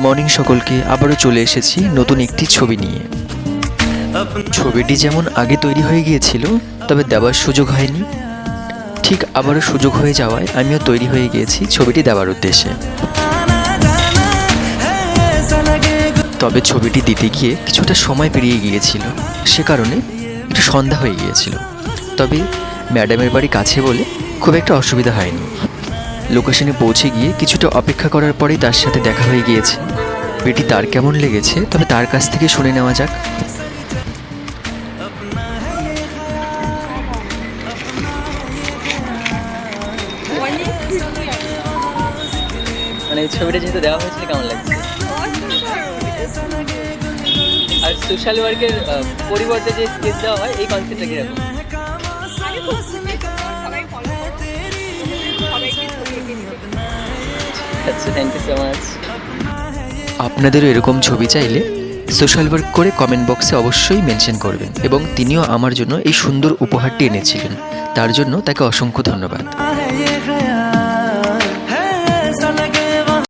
Morning সকলকে, আবারও চলে এসেছি নতুন একটি ছবি নিয়ে। ছবিটি যেমন আগে তৈরি হয়ে গিয়েছিল, তবে দেওয়ার সুযোগ হয়নি। ঠিক আবারও সুযোগ হয়ে যাওয়ায় আমিও তৈরি হয়ে গিয়েছি ছবিটি দেওয়ার উদ্দেশ্যে। তবে ছবিটি দিতে গিয়ে কিছুটা সময় পেরিয়ে গিয়েছিল, সে কারণে একটু সন্ধ্যা হয়ে গিয়েছিল। তবে ম্যাডামের বাড়ি কাছে বলে খুব একটা অসুবিধা হয়নি। লোকেশনে পৌঁছে গিয়ে কিছুটা অপেক্ষা করার পরেই তার সাথে দেখা হয়ে গিয়েছে। ছবিটি তার কেমন লেগেছে তবে তার কাছ থেকে শুনে নেওয়া যাক। মানে ছবিটা যেহেতু দেওয়া হয়েছিল, কেমন লাগছে? আর সোশ্যাল ওয়ার্কের পরিবর্তে যে স্কেচ দেওয়া হয়, এই কনসেপ্টটা কিরকম? আচ্ছা, থ্যাংক ইউ সো মাচ। আপনাদেরও এরকম ছবি চাইলে সোশ্যাল ওয়ার্ক করে কমেন্ট বক্সে অবশ্যই মেনশন করবেন। এবং তিনিও আমার জন্য এই সুন্দর উপহারটি এনেছিলেন, তার জন্য তাকে অসংখ্য ধন্যবাদ।